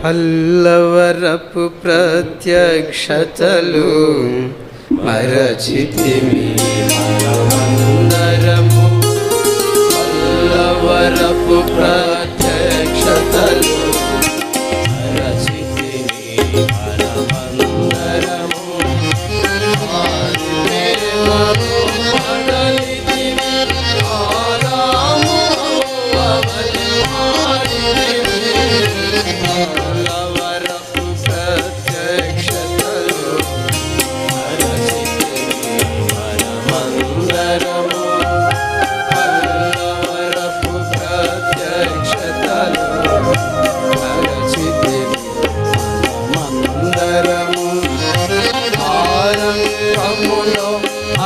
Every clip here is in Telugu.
పల్లవరపు ప్రత్యక్షతలు మరచితిమి మనమందరము. పల్లవరపు ప్రత్యక్షతలు మరచితిమి మనమందరము.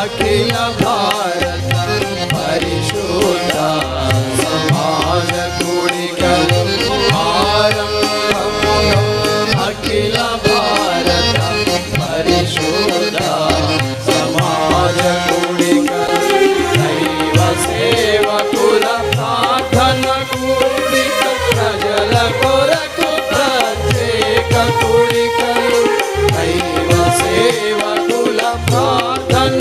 అఖిల భారత పరిశుద్ధ సమాజ కూడికలు ఆరంభములో అఖిల భారత పరిశుద్ధ సమాజ కూడికలు దైవ సేవకుల ప్రార్థన కూడిక ప్రజల కొరకు ప్రత్యేక కూడికలు దైవ సేవకుల ప్రార్థన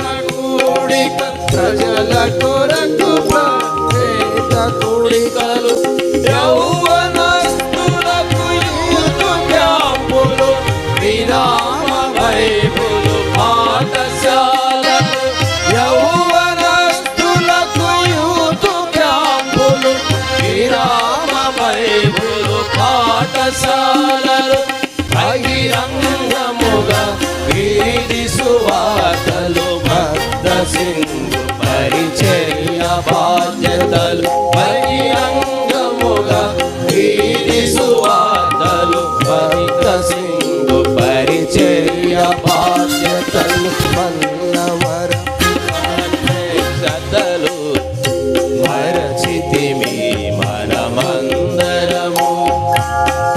ప్రజల కొరకు ప్రత్యేక కూడికలు యౌవనస్తులకు యూత్ క్యాంపులు విరామ బైబులు పాఠశాలలు యౌవనస్తులకు యూత్ క్యాంపులు విరామ బైబులు పాఠశాలలు బహిరంగముగా వీరి సువార్తలు సింధు పరిచర్య బాధ్యతలు బహిరంగముగా వీరి సువార్తలు భక్త సింధు పరిచర్య బాధ్యతలు పల్లవర ప్రత్యక్షతలు మరచితిమి మనమందరము.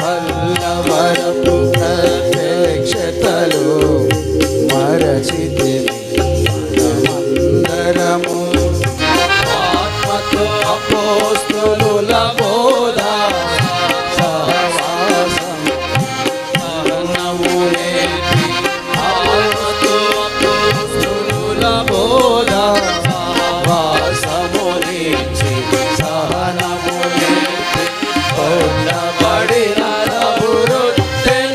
పల్లవరపు ప్రత్యక్షతలు మరచితిమి ఆత్మతో అపోస్తలుల బోధ సహవాసం సహనము నేర్పి ఆత్మతో అపోస్తలుల బోధ సహవాసము నేర్చి సహనము నేర్పి కొట్టబడిన వృత్తెను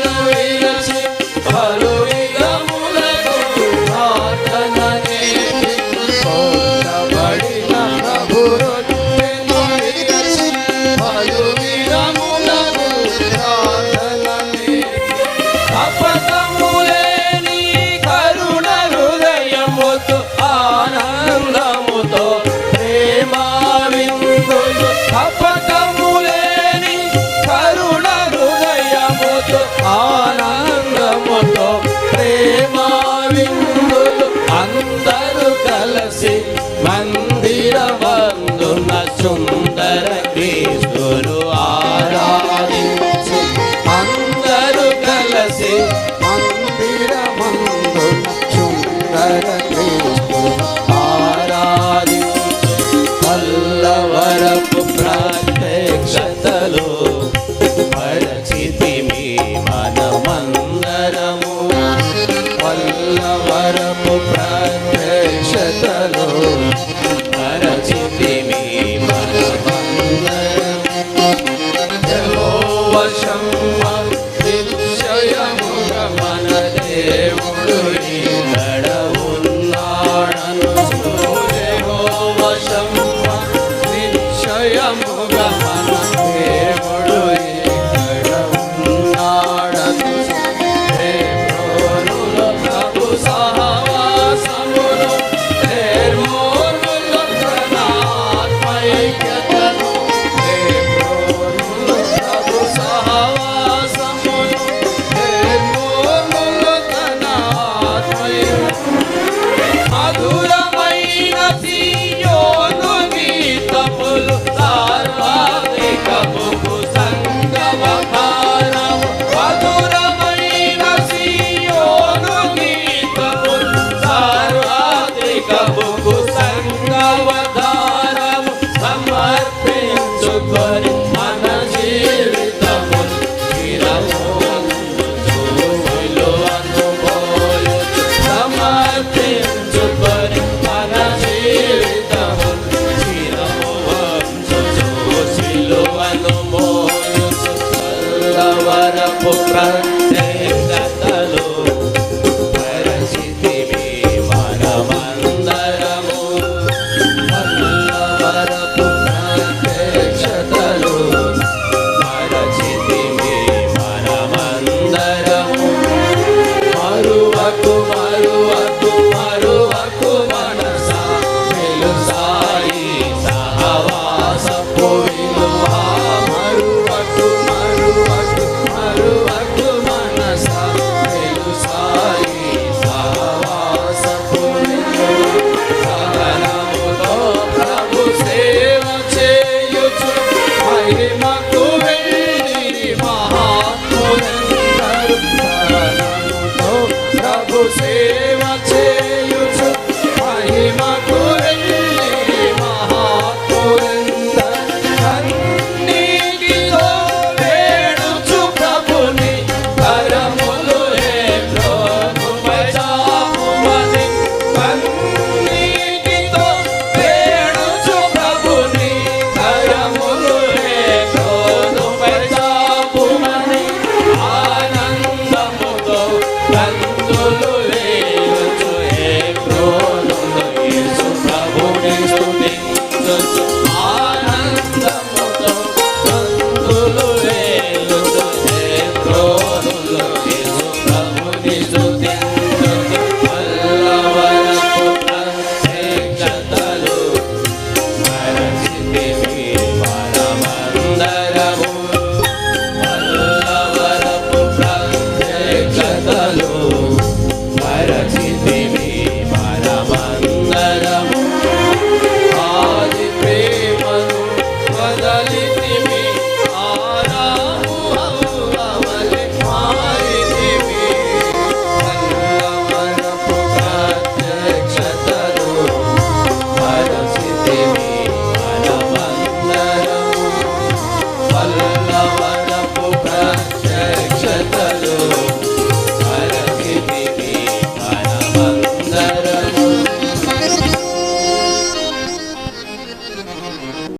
సిలువను మోయుచు సమర్పించు పరి మన జీవితము చిరము వంచుచు సిలువను మోయుచు వరపు